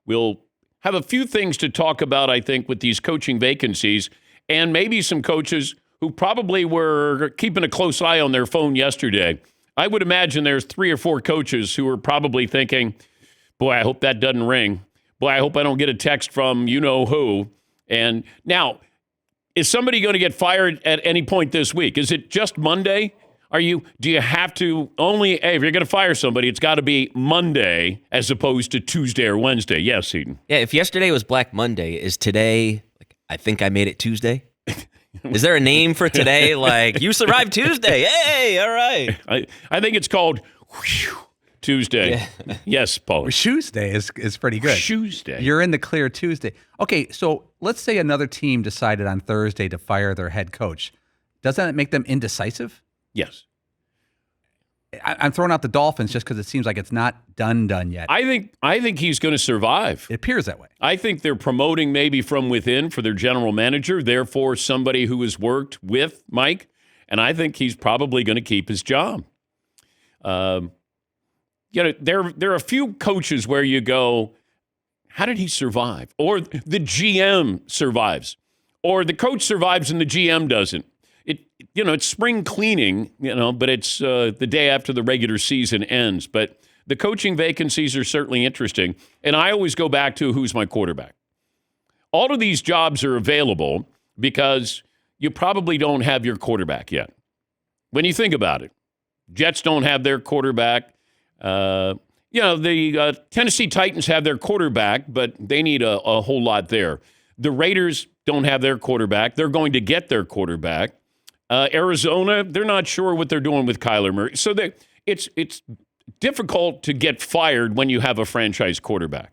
We'll have a few things to talk about, I think, with these coaching vacancies, and maybe some coaches who probably were keeping a close eye on their phone yesterday. I would imagine there's 3 or 4 coaches who are probably thinking, boy, I hope that doesn't ring. Boy, I hope I don't get a text from you-know-who. And now, is somebody going to get fired at any point this week? Is it just Monday? Do you have to only, hey, if you're going to fire somebody, it's got to be Monday as opposed to Tuesday or Wednesday. Yes, Eden. Yeah, if yesterday was Black Monday, is today, I think I made it Tuesday? Is there a name for today? Like, you survived Tuesday. Hey, all right. I think it's called Tuesday. Yeah. Yes, Paul. Tuesday is pretty good. Tuesday. You're in the clear Tuesday. Okay, so let's say another team decided on Thursday to fire their head coach. Doesn't that make them indecisive? Yes. I'm throwing out the Dolphins just because it seems like it's not done yet. I think he's going to survive. It appears that way. I think they're promoting maybe from within for their general manager, therefore somebody who has worked with Mike, and I think he's probably going to keep his job. There are a few coaches where you go, how did he survive? Or the GM survives. Or the coach survives and the GM doesn't. It's spring cleaning, but it's the day after the regular season ends. But the coaching vacancies are certainly interesting. And I always go back to who's my quarterback. All of these jobs are available because you probably don't have your quarterback yet. When you think about it, Jets don't have their quarterback. The Tennessee Titans have their quarterback, but they need a whole lot there. The Raiders don't have their quarterback. They're going to get their quarterback. Arizona, they're not sure what they're doing with Kyler Murray. So it's difficult to get fired when you have a franchise quarterback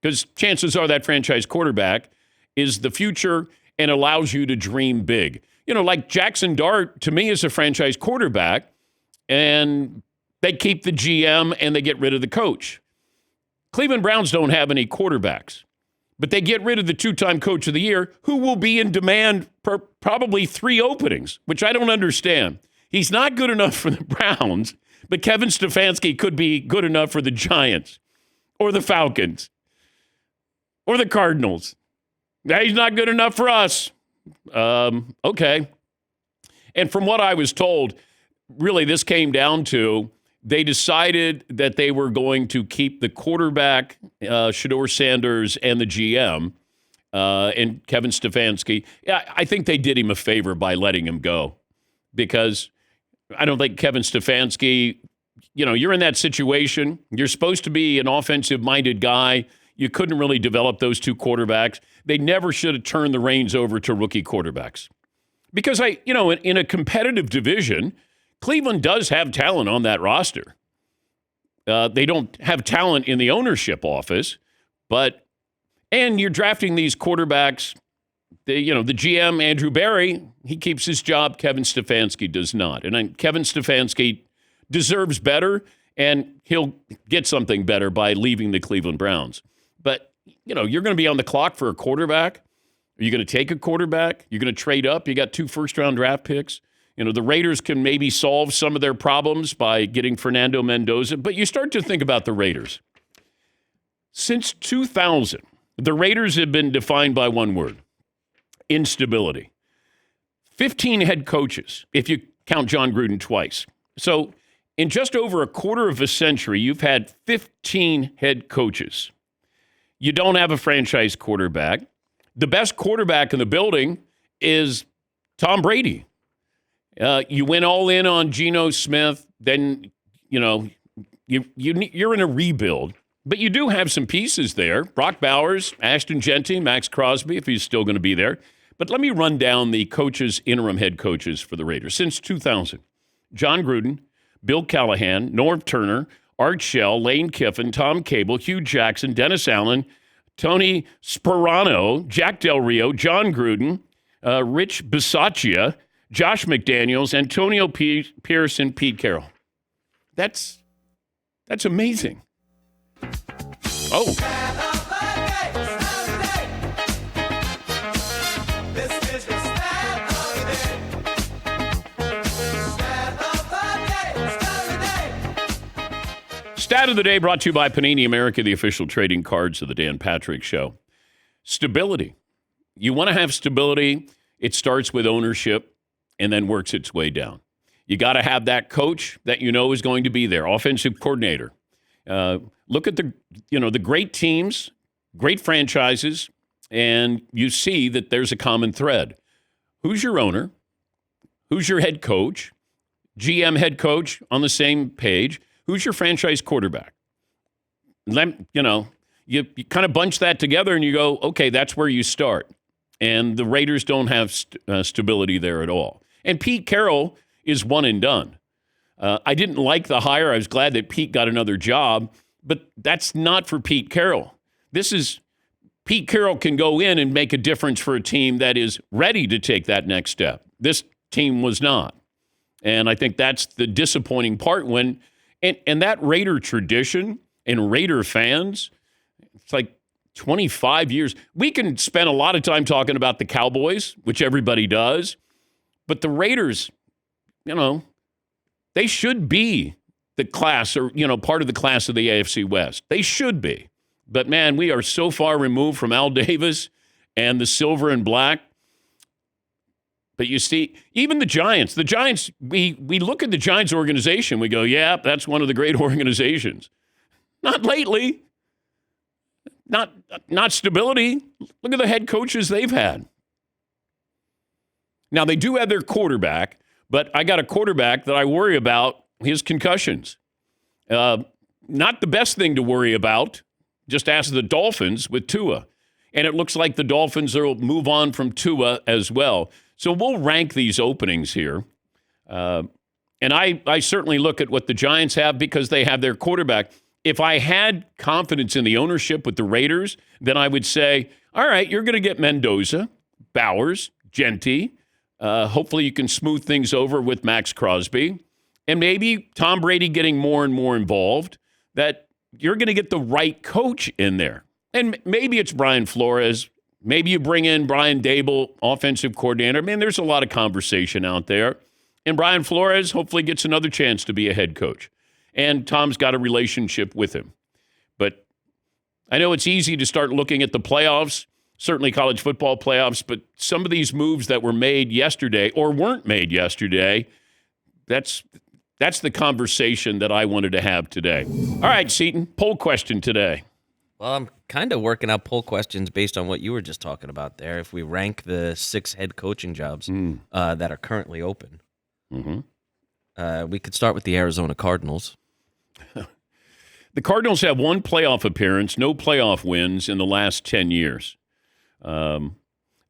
because chances are that franchise quarterback is the future and allows you to dream big. Like Jackson Dart, to me, is a franchise quarterback, and they keep the GM and they get rid of the coach. Cleveland Browns don't have any quarterbacks, but they get rid of the 2-time coach of the year who will be in demand for probably 3 openings, which I don't understand. He's not good enough for the Browns, but Kevin Stefanski could be good enough for the Giants or the Falcons or the Cardinals. He's not good enough for us. Okay. And from what I was told, really this came down to they decided that they were going to keep the quarterback, Shedeur Sanders, and the GM, and Kevin Stefanski. Yeah, I think they did him a favor by letting him go because I don't think Kevin Stefanski, you're in that situation. You're supposed to be an offensive-minded guy. You couldn't really develop those 2 quarterbacks. They never should have turned the reins over to rookie quarterbacks because in a competitive division, Cleveland does have talent on that roster. They don't have talent in the ownership office, and you're drafting these quarterbacks. The GM, Andrew Berry, he keeps his job. Kevin Stefanski does not. And Kevin Stefanski deserves better, and he'll get something better by leaving the Cleveland Browns. But, you're going to be on the clock for a quarterback. Are you going to take a quarterback? You're going to trade up? You got 2 first-round draft picks. The Raiders can maybe solve some of their problems by getting Fernando Mendoza, but you start to think about the Raiders. Since 2000, the Raiders have been defined by one word: instability. 15 head coaches, if you count John Gruden twice. So in just over a quarter of a century, you've had 15 head coaches. You don't have a franchise quarterback. The best quarterback in the building is Tom Brady. You went all in on Geno Smith, then, you're in a rebuild. But you do have some pieces there. Brock Bowers, Ashton Genty, Max Crosby, if he's still going to be there. But let me run down the interim head coaches for the Raiders. Since 2000, John Gruden, Bill Callahan, Norv Turner, Art Shell, Lane Kiffin, Tom Cable, Hugh Jackson, Dennis Allen, Tony Sperano, Jack Del Rio, John Gruden, Rich Bisaccia, Josh McDaniels, Antonio Pierce, and Pete Carroll. That's amazing. Oh. Stat of the day brought to you by Panini America, the official trading cards of the Dan Patrick Show. Stability. You want to have stability. It starts with ownership and then works its way down. You got to have that coach that you know is going to be there, offensive coordinator. Look at the great teams, great franchises, and you see that there's a common thread. Who's your owner? Who's your head coach? GM, head coach on the same page. Who's your franchise quarterback? You kind of bunch that together and you go, okay, that's where you start. And the Raiders don't have stability there at all. And Pete Carroll is one and done. I didn't like the hire. I was glad that Pete got another job, but that's not for Pete Carroll. Pete Carroll can go in and make a difference for a team that is ready to take that next step. This team was not. And I think that's the disappointing part and that Raider tradition and Raider fans, it's like 25 years. We can spend a lot of time talking about the Cowboys, which everybody does, but the Raiders, they should be the class or, part of the class of the AFC West. They should be. But, man, we are so far removed from Al Davis and the silver and black. But you see, even the Giants, we look at the Giants organization, we go, yeah, that's one of the great organizations. Not lately. Not stability. Look at the head coaches they've had. Now, they do have their quarterback, but I got a quarterback that I worry about his concussions. Not the best thing to worry about. Just ask the Dolphins with Tua. And it looks like the Dolphins will move on from Tua as well. So we'll rank these openings here. And I certainly look at what the Giants have because they have their quarterback. If I had confidence in the ownership with the Raiders, then I would say, all right, you're going to get Mendoza, Bowers, Genty. Hopefully you can smooth things over with Max Crosby. And maybe Tom Brady getting more and more involved, that you're going to get the right coach in there. And maybe it's Brian Flores. Maybe you bring in Brian Dable, offensive coordinator. I mean, there's a lot of conversation out there. And Brian Flores hopefully gets another chance to be a head coach. And Tom's got a relationship with him. But I know it's easy to start looking at the playoffs, certainly college football playoffs, but some of these moves that were made yesterday or weren't made yesterday, that's the conversation that I wanted to have today. All right, Seton, poll question today. Well, I'm kind of working out poll questions based on what you were just talking about there. If we rank the 6 head coaching jobs that are currently open, we could start with the Arizona Cardinals. The Cardinals have 1 playoff appearance, no playoff wins in the last 10 years. The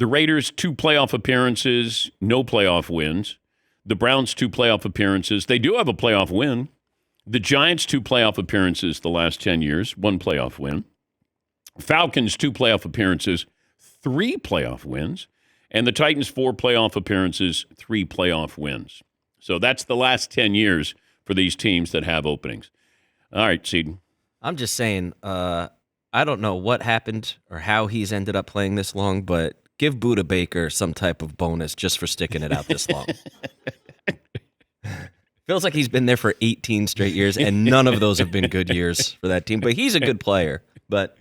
Raiders, 2 playoff appearances, no playoff wins. The Browns, 2 playoff appearances. They do have a playoff win. The Giants, 2 playoff appearances the last 10 years, 1 playoff win. Falcons, 2 playoff appearances, 3 playoff wins. And the Titans, 4 playoff appearances, 3 playoff wins. So that's the last 10 years for these teams that have openings. All right, Seton. I'm just saying, I don't know what happened or how he's ended up playing this long, but give Buda Baker some type of bonus just for sticking it out this long. Feels like he's been there for 18 straight years, and none of those have been good years for that team. But he's a good player. But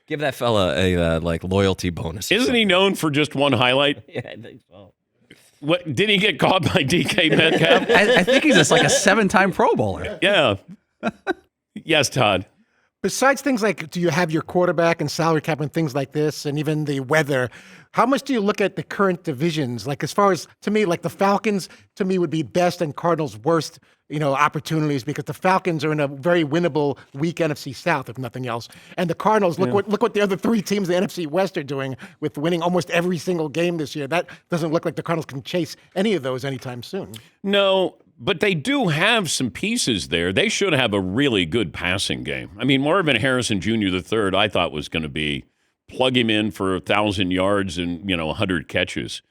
give that fella a loyalty bonus. Isn't he known for just one highlight? Yeah, I think so. What did he get caught by DK Metcalf? I think he's just like a 7-time Pro Bowler. Yeah. Yes, Todd. Besides things like, do you have your quarterback and salary cap and things like this, and even the weather, how much do you look at the current divisions? Like, as far as, to me, like the Falcons, to me, would be best and Cardinals worst, opportunities, because the Falcons are in a very winnable weak NFC South, if nothing else. And the Cardinals, look what the other 3 teams in the NFC West are doing with winning almost every single game this year. That doesn't look like the Cardinals can chase any of those anytime soon. No, but they do have some pieces there. They should have a really good passing game. I mean, Marvin Harrison Jr. III, I thought was going to be plug him in for 1,000 yards and 100 catches.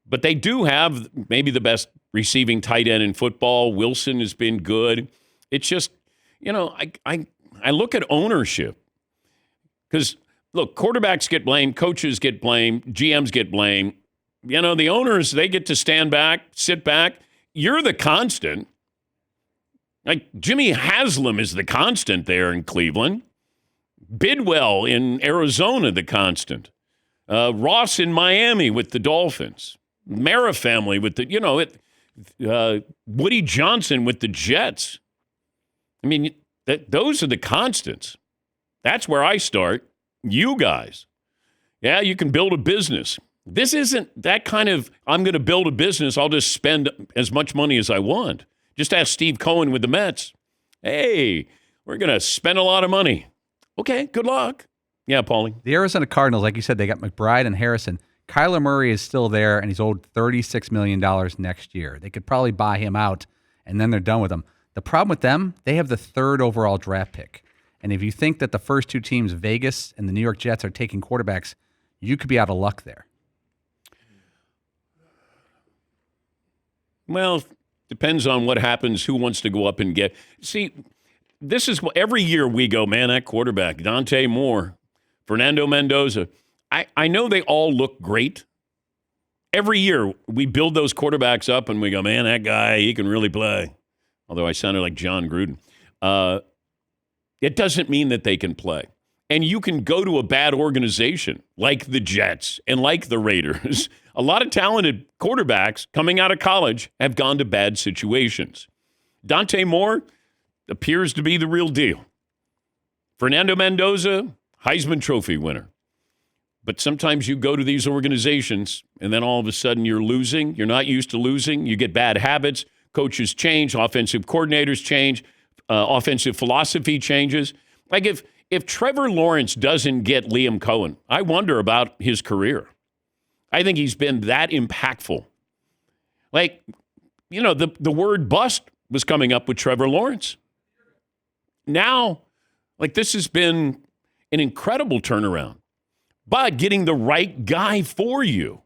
But they do have maybe the best receiving tight end in football. Wilson has been good. It's just, I look at ownership because, look, quarterbacks get blamed, coaches get blamed, GMs get blamed. The owners, they get to stand back, sit back. You're the constant. Like Jimmy Haslam is the constant there in Cleveland. Bidwell in Arizona, the constant. Ross in Miami with the Dolphins. Mara family with the, Woody Johnson with the Jets. I mean, those are the constants. That's where I start. You guys. Yeah, you can build a business. This isn't that kind of, I'm going to build a business, I'll just spend as much money as I want. Just ask Steve Cohen with the Mets. Hey, we're going to spend a lot of money. Okay, good luck. Yeah, Paulie. The Arizona Cardinals, like you said, they got McBride and Harrison. Kyler Murray is still there, and he's owed $36 million next year. They could probably buy him out, and then they're done with him. The problem with them, they have the 3rd overall draft pick. And if you think that the first 2 teams, Vegas and the New York Jets, are taking quarterbacks, you could be out of luck there. Well, depends on what happens, who wants to go up and get. See, this is what every year we go, man, that quarterback, Dante Moore, Fernando Mendoza. I know they all look great. Every year we build those quarterbacks up and we go, man, that guy, he can really play. Although I sounded like John Gruden. It doesn't mean that they can play. And you can go to a bad organization like the Jets and like the Raiders. A lot of talented quarterbacks coming out of college have gone to bad situations. Dante Moore appears to be the real deal. Fernando Mendoza, Heisman Trophy winner. But sometimes you go to these organizations and then all of a sudden you're losing. You're not used to losing. You get bad habits. Coaches change. Offensive coordinators change. Offensive philosophy changes. Like if Trevor Lawrence doesn't get Liam Cohen, I wonder about his career. I think he's been that impactful. Like, the word bust was coming up with Trevor Lawrence. Now, like, this has been an incredible turnaround. But getting the right guy for you,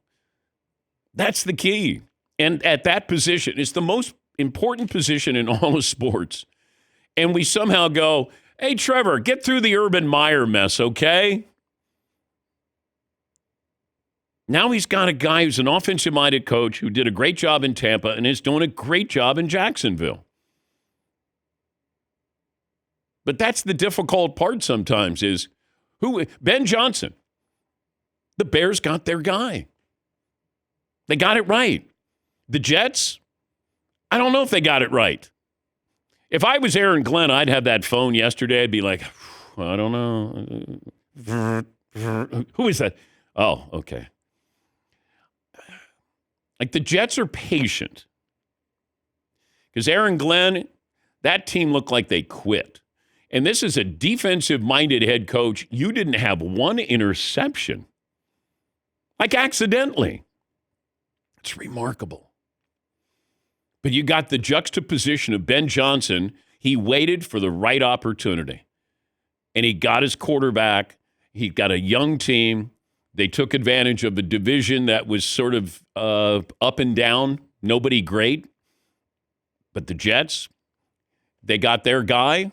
that's the key. And at that position, it's the most important position in all of sports. And we somehow go, hey, Trevor, get through the Urban Meyer mess, okay? Now he's got a guy who's an offensive-minded coach who did a great job in Tampa and is doing a great job in Jacksonville. But that's the difficult part sometimes is Ben Johnson. The Bears got their guy. They got it right. The Jets, I don't know if they got it right. If I was Aaron Glenn, I'd have that phone yesterday. I'd be like, I don't know. Who is that? Oh, okay. Like the Jets are patient. Because Aaron Glenn, that team looked like they quit. And this is a defensive-minded head coach. You didn't have one interception. Like accidentally. It's remarkable. But you got the juxtaposition of Ben Johnson. He waited for the right opportunity. And he got his quarterback. He got a young team. They took advantage of a division that was sort of up and down. Nobody great. But the Jets, they got their guy.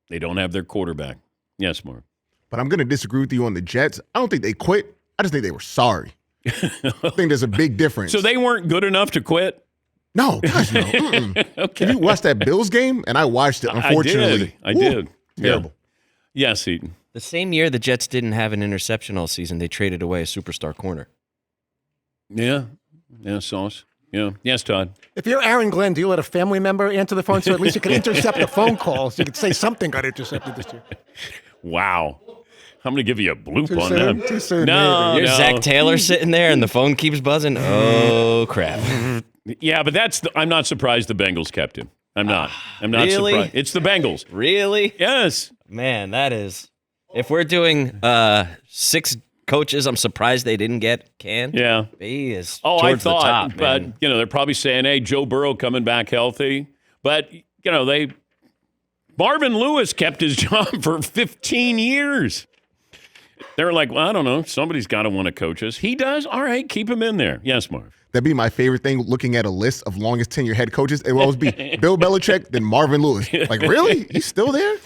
They don't have their quarterback. Yes, Mark. But I'm going to disagree with you on the Jets. I don't think they quit. I just think they were sorry. I think there's a big difference. So they weren't good enough to quit? No, gosh, no. Okay. If you watched that Bills game, and I watched it, unfortunately. I did. Terrible. Yeah. Yes, Eaton. The same year the Jets didn't have an interception all season, they traded away a superstar corner. Yeah. Yeah, Sauce. Yeah. Yes, Todd. If you're Aaron Glenn, do you let a family member answer the phone so at least you can intercept the phone call so you can say something got intercepted this year? Wow. I'm going to give you a bloop Too on soon? that. Too soon, No, maybe. There's Zach Taylor sitting there and the phone keeps buzzing. Oh, crap. Yeah, but I'm not surprised the Bengals kept him. I'm not. I'm not Really? surprised. It's the Bengals. Really? Yes. Man, that is. If we're doing 6 coaches, I'm surprised they didn't get Can. Yeah. He is Oh, I towards thought, the top, but man. they're probably saying, "Hey, Joe Burrow coming back healthy." But Marvin Lewis kept his job for 15 years. They're like, well, I don't know. Somebody's got to want to coach us. He does. All right, keep him in there. Yes, Marv. That'd be my favorite thing, looking at a list of longest tenure head coaches. It will always be Bill Belichick, then Marvin Lewis. Like, really? He's still there?